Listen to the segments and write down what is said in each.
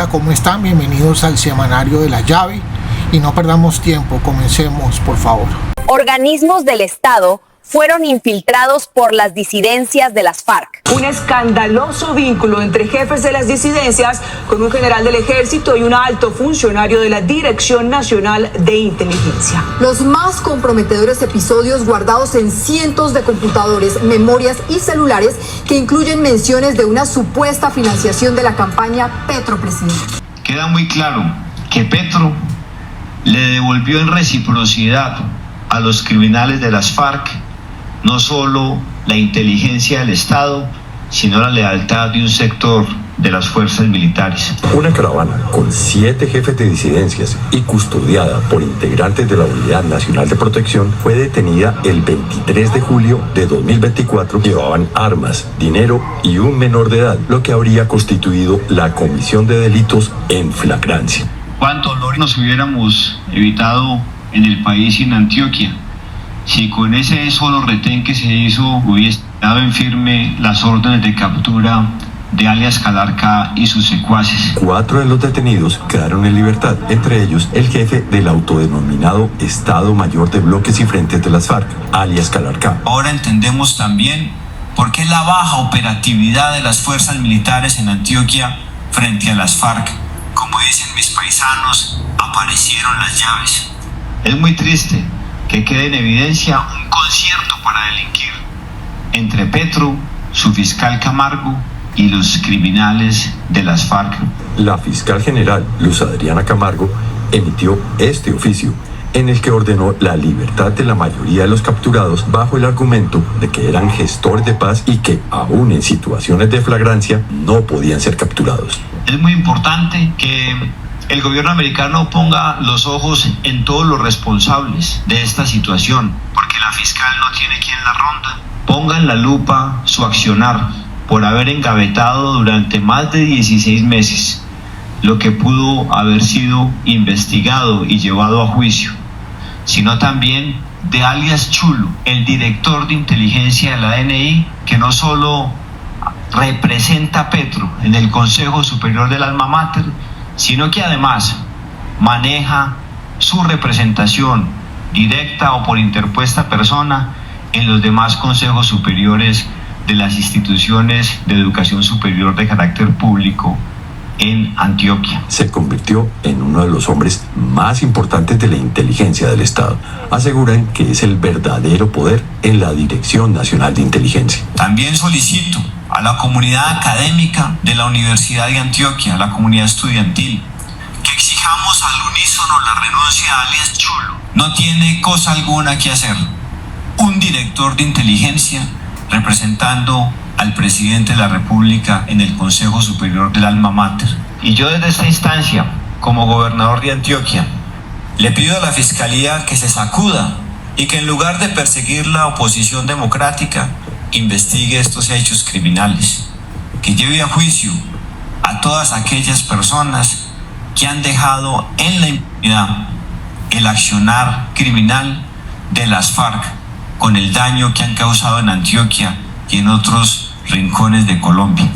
Hola, ¿cómo están? Bienvenidos al semanario de La Llave y no perdamos tiempo, comencemos por favor. Organismos del Estado fueron infiltrados por las disidencias de las FARC. Un escandaloso vínculo entre jefes de las disidencias con un general del ejército y un alto funcionario de la Dirección Nacional de Inteligencia. Los más comprometedores episodios guardados en cientos de computadores, memorias y celulares que incluyen menciones de una supuesta financiación de la campaña Petro Presidente. Queda muy claro que Petro le devolvió en reciprocidad a los criminales de las FARC no solo la inteligencia del Estado, sino la lealtad de un sector de las fuerzas militares. Una caravana con 7 jefes de disidencias y custodiada por integrantes de la Unidad Nacional de Protección fue detenida el 23 de julio de 2024. Llevaban armas, dinero y un menor de edad, lo que habría constituido la comisión de delitos en flagrancia. ¿Cuánto dolor nos hubiéramos evitado en el país y en Antioquia si con ese solo retén que se hizo hubiese dado en firme las órdenes de captura de alias Calarcá y sus secuaces? 4 de los detenidos quedaron en libertad, entre ellos el jefe del autodenominado Estado Mayor de Bloques y Frentes de las FARC, alias Calarcá. Ahora entendemos también por qué la baja operatividad de las fuerzas militares en Antioquia frente a las FARC. Como dicen mis paisanos, aparecieron las llaves. Es muy triste que quede en evidencia un concierto para delinquir entre Petro, su fiscal Camargo y los criminales de las FARC. La fiscal general Luz Adriana Camargo emitió este oficio en el que ordenó la libertad de la mayoría de los capturados bajo el argumento de que eran gestores de paz y que, aún en situaciones de flagrancia, no podían ser capturados. Es muy importante que el gobierno americano ponga los ojos en todos los responsables de esta situación, porque la fiscal no tiene quien la ronda. Ponga en la lupa su accionar por haber engavetado durante más de 16 meses lo que pudo haber sido investigado y llevado a juicio, sino también de alias Chulo, el director de inteligencia de la DNI, que no solo representa a Petro en el Consejo Superior del Alma Mater, sino que además maneja su representación directa o por interpuesta persona en los demás consejos superiores de las instituciones de educación superior de carácter público en Antioquia. Se convirtió en uno de los hombres más importantes de la inteligencia del Estado. Aseguran que es el verdadero poder en la Dirección Nacional de Inteligencia. También solicito a la comunidad académica de la Universidad de Antioquia, a la comunidad estudiantil, que exijamos al unísono la renuncia de alias Chulo. No tiene cosa alguna que hacer un director de inteligencia representando al presidente de la República en el Consejo Superior del Alma Mater. Y yo desde esta instancia, como gobernador de Antioquia, le pido a la Fiscalía que se sacuda y que en lugar de perseguir la oposición democrática, investigue estos hechos criminales, que lleve a juicio a todas aquellas personas que han dejado en la impunidad el accionar criminal de las FARC con el daño que han causado en Antioquia y en otros rincones de Colombia.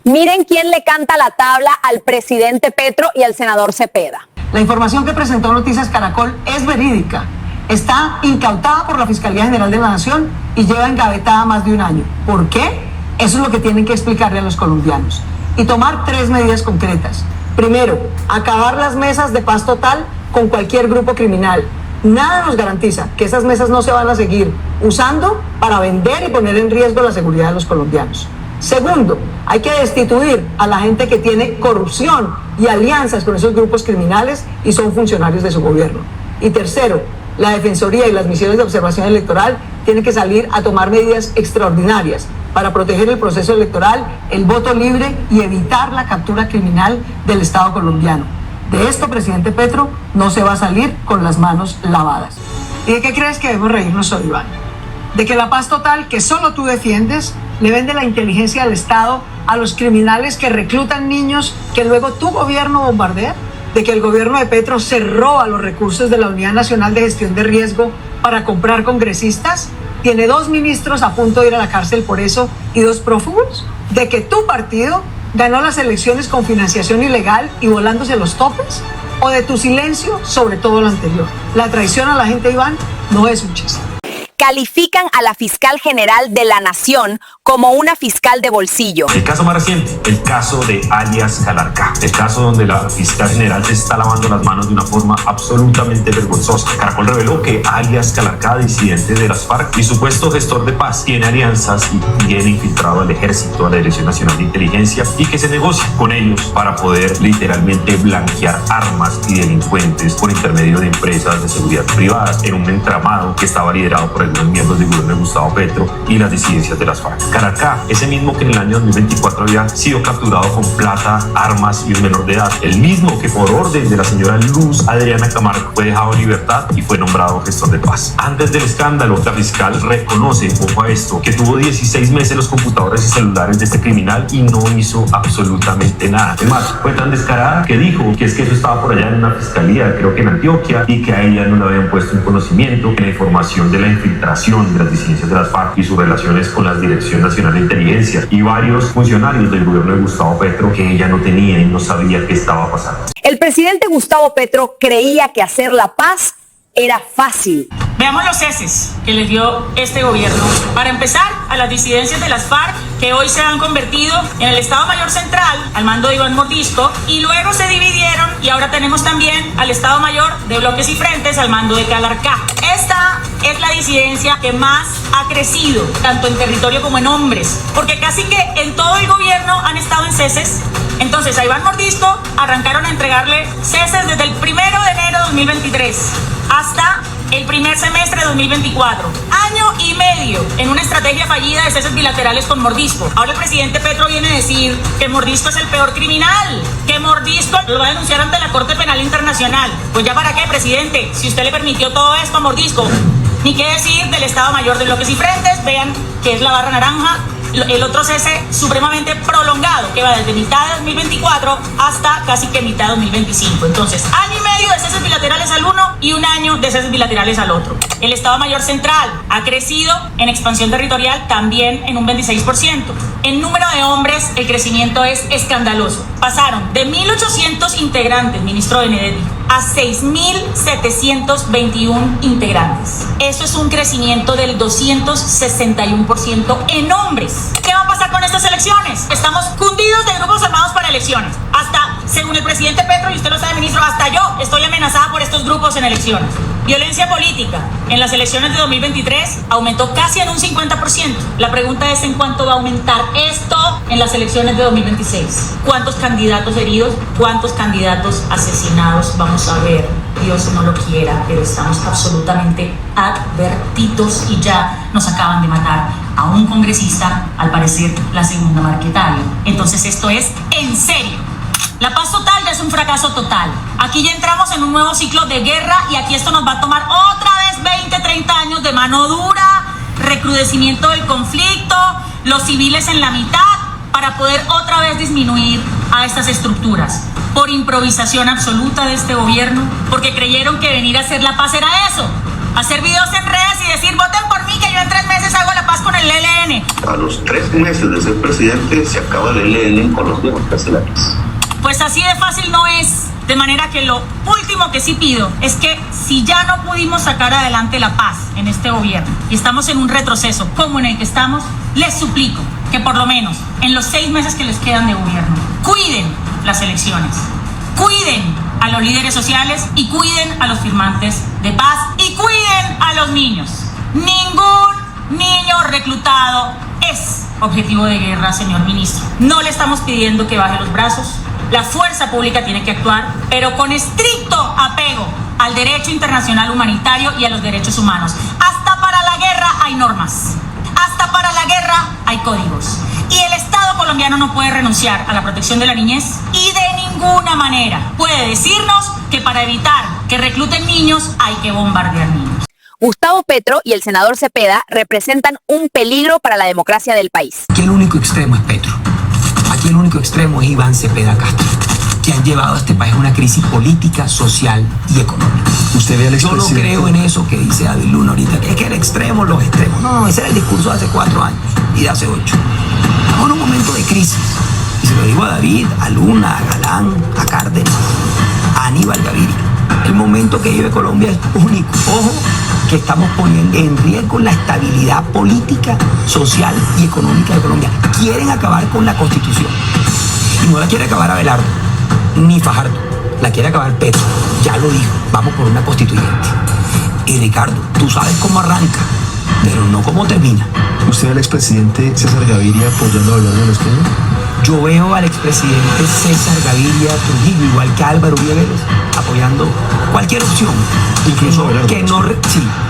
Miren quién le canta la tabla al presidente Petro y al senador Cepeda. La información que presentó Noticias Caracol es verídica. Está incautada por la Fiscalía General de la Nación y lleva engavetada más de un año. ¿Por qué? Eso es lo que tienen que explicarle a los colombianos. Y tomar 3 medidas concretas. Primero, acabar las mesas de paz total con cualquier grupo criminal. Nada nos garantiza que esas mesas no se van a seguir usando para vender y poner en riesgo la seguridad de los colombianos. Segundo, hay que destituir a la gente que tiene corrupción y alianzas con esos grupos criminales y son funcionarios de su gobierno. Y tercero, la Defensoría y las misiones de observación electoral tienen que salir a tomar medidas extraordinarias para proteger el proceso electoral, el voto libre y evitar la captura criminal del Estado colombiano. De esto, presidente Petro, no se va a salir con las manos lavadas. ¿Y de qué crees que debemos reírnos hoy, Iván? De que la paz total que solo tú defiendes le vende la inteligencia del Estado a los criminales que reclutan niños que luego tu gobierno bombardea. De que el gobierno de Petro se roba los recursos de la Unidad Nacional de Gestión de Riesgo para comprar congresistas. Tiene 2 ministros a punto de ir a la cárcel por eso y 2 prófugos. De que tu partido ganó las elecciones con financiación ilegal y volándose los topes? ¿O de tu silencio sobre todo lo anterior? La traición a la gente, Iván, no es un chiste. Califican a la fiscal general de la Nación como una fiscal de bolsillo. El caso más reciente, el caso de alias Calarcá, el caso donde la fiscal general se está lavando las manos de una forma absolutamente vergonzosa. Caracol reveló que alias Calarcá, disidente de las FARC y supuesto gestor de paz, tiene alianzas y tiene infiltrado al ejército, a la Dirección Nacional de Inteligencia, y que se negocia con ellos para poder literalmente blanquear armas y delincuentes por intermedio de empresas de seguridad privadas en un entramado que estaba liderado por algunos miembros del gobierno de Gustavo Petro y las disidencias de las FARC. Calarcá, ese mismo que en el año 2024 había sido capturado con plata, armas y un menor de edad, el mismo que por orden de la señora Luz Adriana Camargo fue dejado en libertad y fue nombrado gestor de paz. Antes del escándalo, la fiscal reconoce, ojo a esto, que tuvo 16 meses los computadores y celulares de este criminal y no hizo absolutamente nada. Además, fue tan descarada que dijo que es que eso estaba por allá en una fiscalía, creo que en Antioquia, y que a ella no le habían puesto en conocimiento que la información de la infiltración de las disidencias de las FARC y sus relaciones con la Dirección Nacional de Inteligencia y varios funcionarios del gobierno de Gustavo Petro, que ella no tenía y no sabía qué estaba pasando. El presidente Gustavo Petro creía que hacer la paz era fácil. Veamos los ceses que les dio este gobierno. Para empezar, a las disidencias de las FARC, que hoy se han convertido en el Estado Mayor Central, al mando de Iván Mordisco, y luego se dividieron y ahora tenemos también al Estado Mayor de Bloques y Frentes, al mando de Calarcá. Esta es la disidencia que más ha crecido, tanto en territorio como en hombres, porque casi que en todo el gobierno han estado en ceses. Entonces a Iván Mordisco arrancaron a entregarle ceses desde el 1 de enero de 2023 hasta el primer semestre de 2024. Año y medio en una estrategia fallida de ceses bilaterales con Mordisco. Ahora el presidente Petro viene a decir que Mordisco es el peor criminal, que Mordisco lo va a denunciar ante la Corte Penal Internacional. Pues ya para qué, presidente, si usted le permitió todo esto a Mordisco. Ni qué decir del Estado Mayor de Bloques y Frentes, vean que es la barra naranja. El otro cese supremamente prolongado que va desde mitad de 2024 hasta casi que mitad de 2025. Entonces, año y medio de ceses bilaterales al uno y un año de ceses bilaterales al otro. El Estado Mayor Central ha crecido en expansión territorial también en un 26%. En número de hombres, el crecimiento es escandaloso. Pasaron de 1.800 integrantes, ministro Benedetti, a 6.721 integrantes. Eso es un crecimiento del 261% en hombres. ¿Qué va a pasar con estas elecciones? Estamos cundidos de grupos armados para elecciones. Hasta, según el presidente Petro, y usted lo sabe, ministro, hasta yo estoy amenazada por estos grupos en elecciones. Violencia política. En las elecciones de 2023 aumentó casi en un 50%. La pregunta es en cuánto va a aumentar esto en las elecciones de 2026. ¿Cuántos candidatos heridos? ¿Cuántos candidatos asesinados vamos a ver? Dios no lo quiera, pero estamos absolutamente advertidos y ya nos acaban de matar a un congresista, al parecer la segunda Marquetalia. Entonces esto es en serio. La paz total ya es un fracaso total. Aquí ya entramos en un nuevo ciclo de guerra y aquí esto nos va a tomar otra vez 20, 30 años de mano dura, recrudecimiento del conflicto, los civiles en la mitad, para poder otra vez disminuir a estas estructuras. Por improvisación absoluta de este gobierno, porque creyeron que venir a hacer la paz era eso. Hacer videos en redes y decir, voten por mí, que yo en 3 meses hago la paz con el ELN. A los 3 meses de ser presidente se acaba el ELN con los demócratas. Pues así de fácil no es. De manera que lo último que sí pido es que si ya no pudimos sacar adelante la paz en este gobierno y estamos en un retroceso como en el que estamos, les suplico que por lo menos en los 6 meses que les quedan de gobierno, cuiden las elecciones, cuiden a los líderes sociales y cuiden a los firmantes de paz y cuiden a los niños. Ningún niño reclutado es objetivo de guerra, señor ministro. No le estamos pidiendo que baje los brazos. La fuerza pública tiene que actuar, pero con estricto apego al derecho internacional humanitario y a los derechos humanos. Hasta para la guerra hay normas. Hasta para la guerra hay códigos. Y el Estado colombiano no puede renunciar a la protección de la niñez y de ninguna manera puede decirnos que para evitar que recluten niños hay que bombardear niños. Gustavo Petro y el senador Cepeda representan un peligro para la democracia del país. Aquí el único extremo es Petro. Aquí el único extremo es Iván Cepeda Castro, que han llevado a este país a una crisis política, social y económica. ¿Usted ve al expresidente? Yo no creo en eso que dice David Luna ahorita, que es que el extremo, los extremos. No, ese era el discurso de hace 4 años y de hace 8. Estamos en un momento de crisis y se lo digo a David, a Luna, a Galán, a Cárdenas, a Aníbal Gaviria. El momento que vive Colombia es único. Ojo, que estamos poniendo en riesgo la estabilidad política, social y económica de Colombia. Quieren acabar con la Constitución. Y no la quiere acabar Abelardo, ni Fajardo. La quiere acabar Petro. Ya lo dijo, vamos por una constituyente. Y Ricardo, tú sabes cómo arranca, pero no cómo termina. ¿Usted al expresidente César Gaviria apoyando a Abelardo en los Pinos? Yo veo al expresidente César Gaviria Trujillo, igual que Álvaro Uribe Vélez, apoyando cualquier opción, incluso que no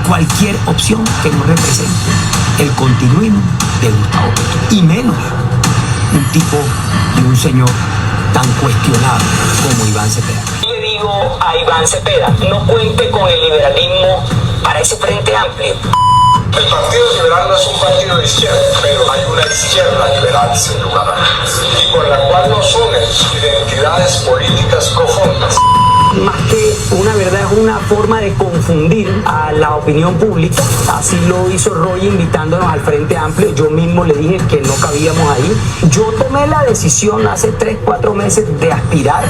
cualquier opción que no represente el continuismo de Gustavo Petro, y menos un tipo y un señor tan cuestionado como Iván Cepeda. Le digo a Iván Cepeda, no cuente con el liberalismo para ese Frente Amplio. El Partido Liberal no es un partido de izquierda, pero hay una izquierda liberal sin lugar a dudas, y por la cual no sumen identidades políticas profundas. Más que una verdad, es una forma de confundir a la opinión pública. Así lo hizo Roy invitándonos al Frente Amplio. Yo mismo le dije que no cabíamos ahí. Yo tomé la decisión hace 3-4 meses de aspirar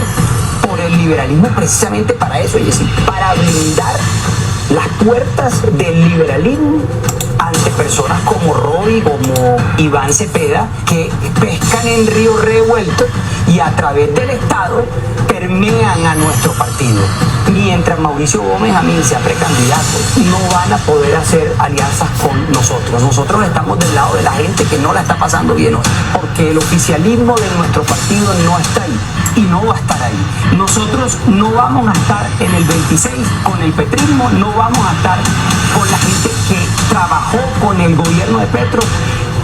por el liberalismo precisamente para eso, es decir, para blindar las puertas del liberalismo ante personas como Roy, como Iván Cepeda, que pescan en río revuelto y a través del Estado permean a nuestro partido. Mientras Mauricio Gómez a mí sea precandidato, no van a poder hacer alianzas con nosotros. Nosotros estamos del lado de la gente que no la está pasando bien hoy, porque el oficialismo de nuestro partido no está ahí y no va a estar ahí. Nosotros no vamos a estar en el 26 con el petrismo, no vamos a estar con la gente que trabajó con el gobierno de Petro,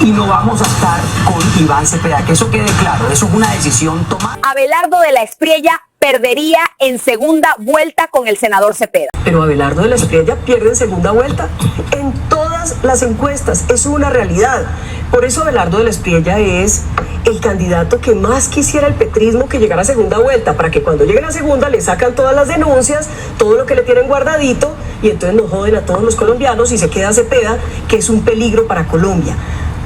y no vamos a estar con Iván Cepeda, que eso quede claro, eso es una decisión tomada. Abelardo de la Espriella perdería en segunda vuelta con el senador Cepeda. Pero Abelardo de la Espriella pierde en segunda vuelta en todas las encuestas, es una realidad. Por eso Abelardo de la Espriella es el candidato que más quisiera el petrismo que llegara a segunda vuelta, para que cuando lleguen a segunda le sacan todas las denuncias, todo lo que le tienen guardadito, y entonces nos joden a todos los colombianos y se queda Cepeda, que es un peligro para Colombia.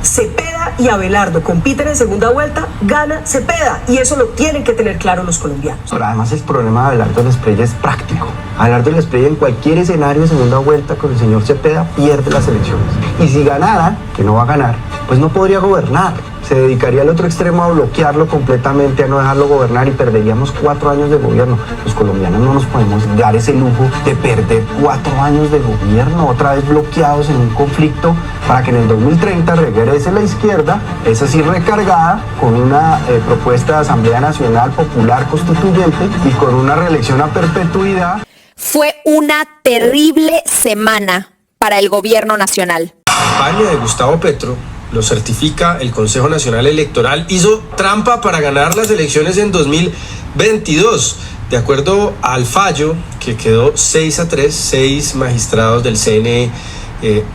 Cepeda y Abelardo compiten en segunda vuelta, gana Cepeda, y eso lo tienen que tener claro los colombianos. Pero además el problema de Abelardo de la Espriella es práctico. Abelardo de la Espriella en cualquier escenario de segunda vuelta con el señor Cepeda pierde las elecciones. Y si ganara, que no va a ganar, pues no podría gobernar. Se dedicaría al otro extremo a bloquearlo completamente, a no dejarlo gobernar, y perderíamos 4 años de gobierno. Los colombianos no nos podemos dar ese lujo de perder 4 años de gobierno, otra vez bloqueados en un conflicto, para que en el 2030 regrese la izquierda, esa sí recargada, con una propuesta de Asamblea Nacional Popular Constituyente y con una reelección a perpetuidad. Fue una terrible semana para el gobierno nacional. La campaña de Gustavo Petro, lo certifica el Consejo Nacional Electoral, hizo trampa para ganar las elecciones en 2022. De acuerdo al fallo, que quedó 6-3, 6 magistrados del CNE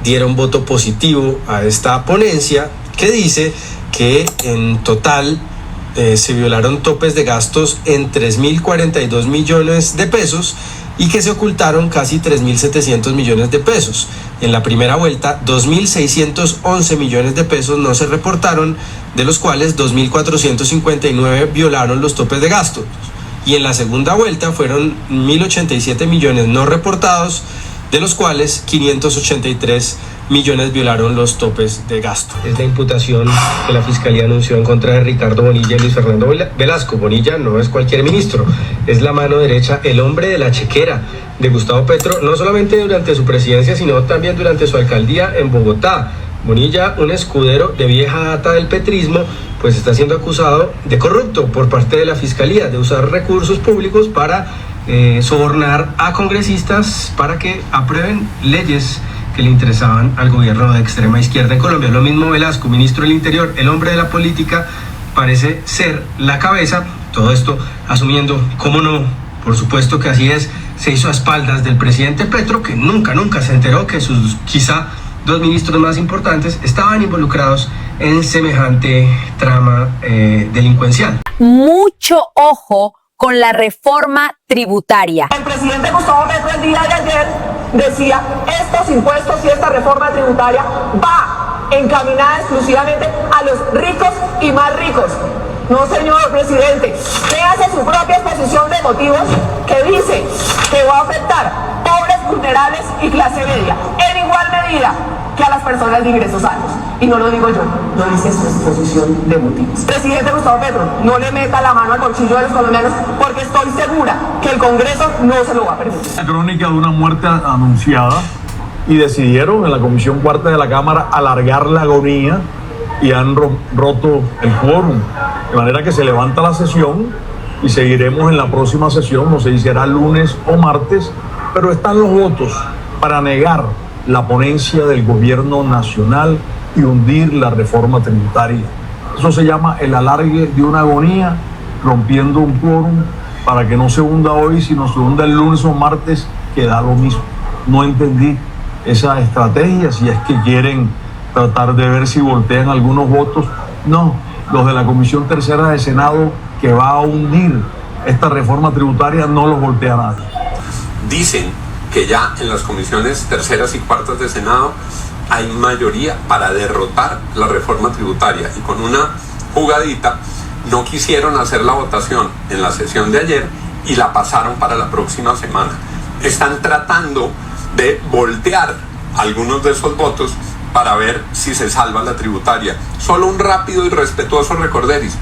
dieron voto positivo a esta ponencia, que dice que en total se violaron topes de gastos en 3.042 millones de pesos y que se ocultaron casi 3.700 millones de pesos. En la primera vuelta, 2.611 millones de pesos no se reportaron, de los cuales 2.459 violaron los topes de gastos. Y en la segunda vuelta fueron 1.087 millones no reportados, de los cuales 583 millones violaron los topes de gasto. Es la imputación que la Fiscalía anunció en contra de Ricardo Bonilla y Luis Fernando Velasco. Bonilla no es cualquier ministro, es la mano derecha, el hombre de la chequera de Gustavo Petro, no solamente durante su presidencia, sino también durante su alcaldía en Bogotá. Bonilla, un escudero de vieja data del petrismo, pues está siendo acusado de corrupto por parte de la Fiscalía, de usar recursos públicos para sobornar a congresistas para que aprueben leyes que le interesaban al gobierno de extrema izquierda en Colombia. Lo mismo Velasco, ministro del Interior, el hombre de la política, parece ser la cabeza. Todo esto asumiendo, cómo no, por supuesto que así es, se hizo a espaldas del presidente Petro, que nunca se enteró que sus quizá 2 ministros más importantes estaban involucrados en semejante trama delincuencial. Mucho ojo con la reforma tributaria. El presidente Gustavo Petro el día de ayer decía, estos impuestos y esta reforma tributaria va encaminada exclusivamente a los ricos y más ricos. No, señor presidente, léase su propia exposición de motivos que dice que va a afectar pobres, vulnerables y clase media en igual medida que a las personas de ingresos altos. Y no lo digo yo, lo dice su exposición de motivos. Presidente Gustavo Petro, no le meta la mano al bolsillo de los colombianos porque estoy segura que el Congreso no se lo va a permitir. La crónica de una muerte anunciada y decidieron en la Comisión Cuarta de la Cámara alargar la agonía y han roto el quórum. De manera que se levanta la sesión y seguiremos en la próxima sesión, no sé si será lunes o martes, pero están los votos para negar la ponencia del gobierno nacional y hundir la reforma tributaria. Eso se llama el alargue de una agonía, rompiendo un quórum para que no se hunda hoy, sino se hunda el lunes o martes, que da lo mismo. No entendí esa estrategia, si es que quieren tratar de ver si voltean algunos votos. No, los de la Comisión Tercera de Senado, que va a hundir esta reforma tributaria, no los voltea nadie. Dicen que ya en las comisiones terceras y cuartas de Senado hay mayoría para derrotar la reforma tributaria, y con una jugadita no quisieron hacer la votación en la sesión de ayer y la pasaron para la próxima semana. Están tratando de voltear algunos de esos votos para ver si se salva la tributaria. Solo un rápido y respetuoso recorderis.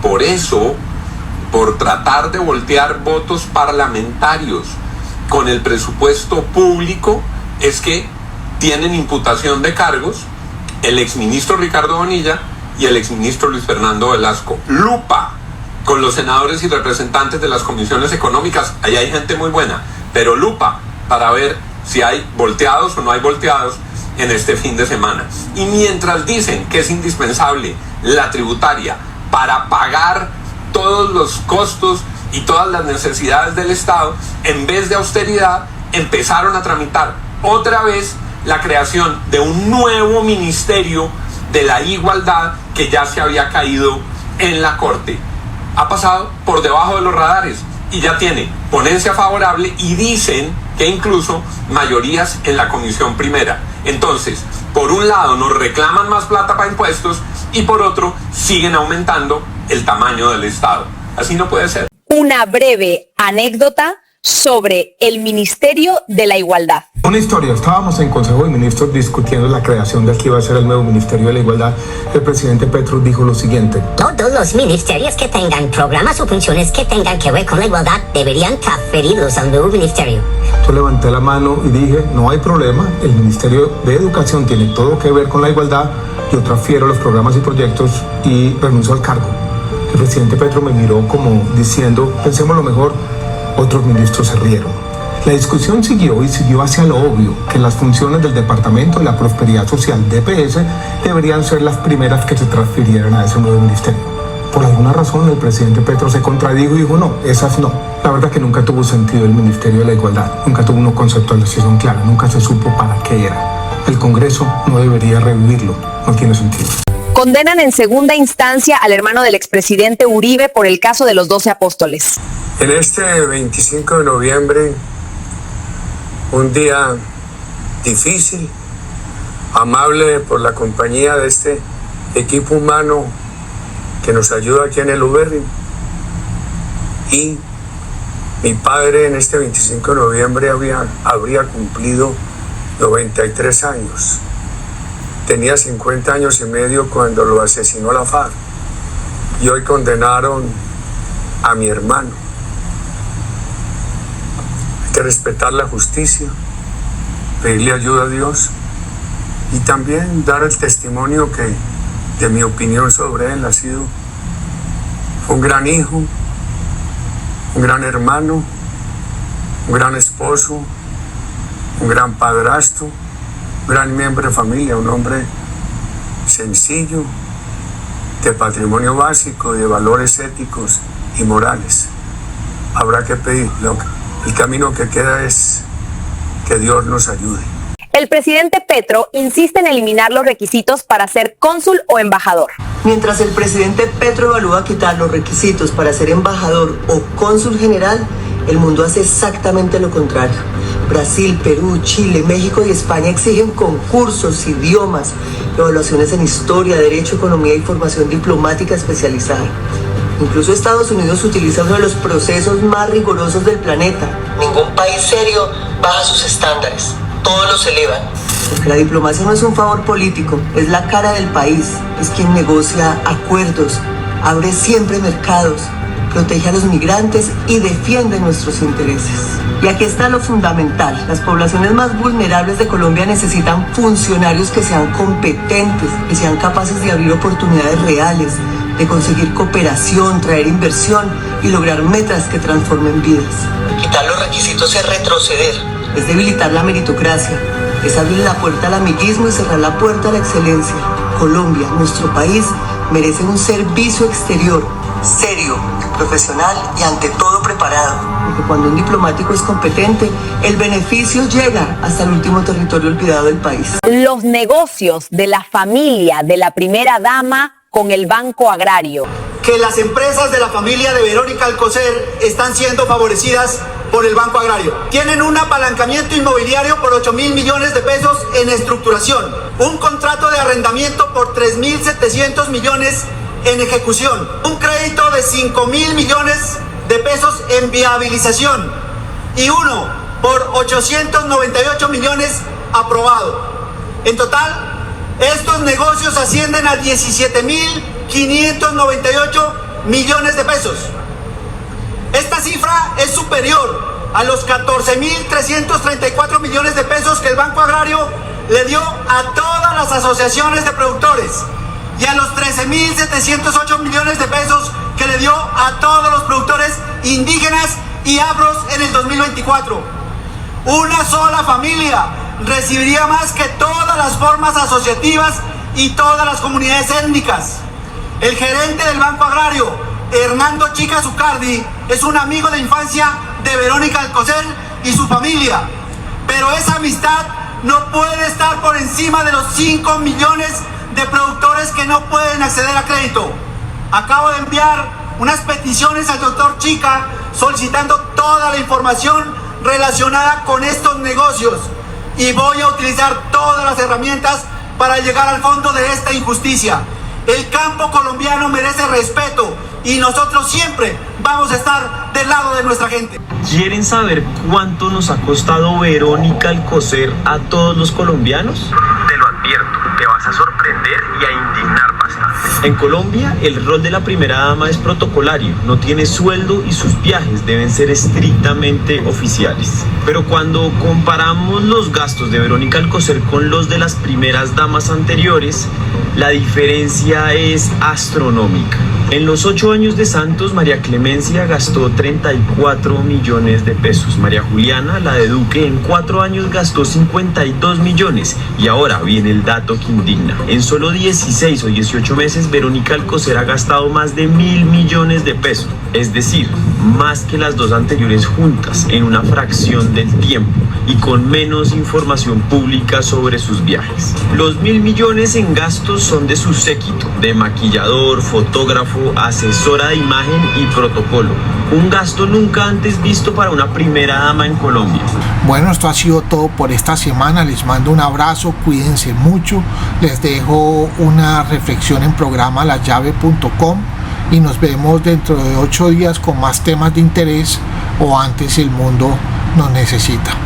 Por eso, por tratar de voltear votos parlamentarios con el presupuesto público, es que tienen imputación de cargos el exministro Ricardo Bonilla y el exministro Luis Fernando Velasco. Lupa con los senadores y representantes de las comisiones económicas, ahí hay gente muy buena, pero lupa para ver si hay volteados o no hay volteados en este fin de semana. Y mientras dicen que es indispensable la tributaria para pagar todos los costos y todas las necesidades del Estado, en vez de austeridad, empezaron a tramitar otra vez la creación de un nuevo ministerio de la igualdad que ya se había caído en la Corte. Ha pasado por debajo de los radares y ya tiene ponencia favorable y dicen que incluso mayorías en la Comisión Primera. Entonces, por un lado nos reclaman más plata para impuestos y por otro siguen aumentando el tamaño del Estado. Así no puede ser. Una breve anécdota sobre el Ministerio de la Igualdad. Una historia, estábamos en Consejo de Ministros discutiendo la creación del que iba a ser el nuevo Ministerio de la Igualdad. El presidente Petro dijo lo siguiente: todos los ministerios que tengan programas o funciones que tengan que ver con la igualdad deberían transferirlos al nuevo ministerio. Yo levanté la mano y dije, no hay problema, el Ministerio de Educación tiene todo que ver con la igualdad, yo transfiero los programas y proyectos y renuncio al cargo. El presidente Petro me miró como diciendo, pensemos lo mejor. Otros ministros se rieron. La discusión siguió y siguió hacia lo obvio, que las funciones del Departamento de la Prosperidad Social, DPS, deberían ser las primeras que se transfirieran a ese nuevo ministerio. Por alguna razón el presidente Petro se contradijo y dijo, no, esas no. La verdad que nunca tuvo sentido el Ministerio de la Igualdad, nunca tuvo una conceptualización clara, nunca se supo para qué era. El Congreso no debería revivirlo, no tiene sentido. Condenan en segunda instancia al hermano del expresidente Uribe por el caso de los 12 apóstoles. En este 25 de noviembre, un día difícil, amable por la compañía de este equipo humano que nos ayuda aquí en el Uberri. Y mi padre en este 25 de noviembre habría cumplido 93 años. Tenía 50 años y medio cuando lo asesinó la FARC. Y hoy condenaron a mi hermano. Hay que respetar la justicia, pedirle ayuda a Dios y también dar el testimonio que, de mi opinión sobre él, ha sido un gran hijo, un gran hermano, un gran esposo, un gran padrastro, un gran miembro de familia, un hombre sencillo, de patrimonio básico, de valores éticos y morales. Habrá que pedir, el camino que queda es que Dios nos ayude. El presidente Petro insiste en eliminar los requisitos para ser cónsul o embajador. Mientras el presidente Petro evalúa quitar los requisitos para ser embajador o cónsul general, el mundo hace exactamente lo contrario. Brasil, Perú, Chile, México y España exigen concursos, idiomas, evaluaciones en historia, derecho, economía y formación diplomática especializada. Incluso Estados Unidos utiliza uno de los procesos más rigurosos del planeta. Ningún país serio baja sus estándares, todos los elevan. Porque la diplomacia no es un favor político, es la cara del país, es quien negocia acuerdos, abre siempre mercados, protege a los migrantes y defiende nuestros intereses. Y aquí está lo fundamental, las poblaciones más vulnerables de Colombia necesitan funcionarios que sean competentes, que sean capaces de abrir oportunidades reales, de conseguir cooperación, traer inversión y lograr metas que transformen vidas. Quitar los requisitos es retroceder, es debilitar la meritocracia, es abrir la puerta al amiguismo y cerrar la puerta a la excelencia. Colombia, nuestro país, merece un servicio exterior serio, profesional y ante todo preparado. Porque cuando un diplomático es competente, el beneficio llega hasta el último territorio olvidado del país. Los negocios de la familia de la primera dama con el Banco Agrario. Que las empresas de la familia de Verónica Alcocer están siendo favorecidas por el Banco Agrario. Tienen un apalancamiento inmobiliario por 8.000 millones de pesos en estructuración, un contrato de arrendamiento por 3.700 millones en ejecución, un crédito de 5.000 millones de pesos en viabilización y uno por 898 millones aprobado. En total, estos negocios ascienden a 17.598 millones de pesos. Esta cifra es superior a los 14.334 millones de pesos que el Banco Agrario le dio a todas las asociaciones de productores y a los 13.708 millones de pesos que le dio a todos los productores indígenas y afros en el 2024. Una sola familia recibiría más que todas las formas asociativas y todas las comunidades étnicas. El gerente del Banco Agrario, Hernando Chica Zucardi, es un amigo de infancia de Verónica Alcocer y su familia, pero esa amistad no puede estar por encima de los 5 millones de productores que no pueden acceder a crédito. Acabo de enviar unas peticiones al doctor Chica solicitando toda la información relacionada con estos negocios y voy a utilizar todas las herramientas para llegar al fondo de esta injusticia. El campo colombiano merece respeto y nosotros siempre vamos a estar del lado de nuestra gente. ¿Quieren saber cuánto nos ha costado Verónica Alcocer a todos los colombianos? Te lo advierto, te vas a sorprender y a indignar bastante. En Colombia, el rol de la primera dama es protocolario, no tiene sueldo y sus viajes deben ser estrictamente oficiales. Pero cuando comparamos los gastos de Verónica Alcocer con los de las primeras damas anteriores, la diferencia es astronómica. En los 8 años de Santos, María Clemencia gastó 34 millones de pesos. María Juliana, la de Duque, en 4 años gastó 52 millones. Y ahora viene el dato que indigna. En solo 16 o 18 meses, Verónica Alcocer ha gastado más de 1.000 millones de pesos. Es decir, más que las dos anteriores juntas, en una fracción del tiempo y con menos información pública sobre sus viajes. Los 1.000 millones en gastos son de su séquito, de maquillador, fotógrafo, asesora de imagen y protocolo. Un gasto nunca antes visto para una primera dama en Colombia. Bueno, esto ha sido todo por esta semana. Les mando un abrazo, cuídense mucho. Les dejo una reflexión en programa layave.com y nos vemos dentro de 8 días con más temas de interés o antes el mundo nos necesita.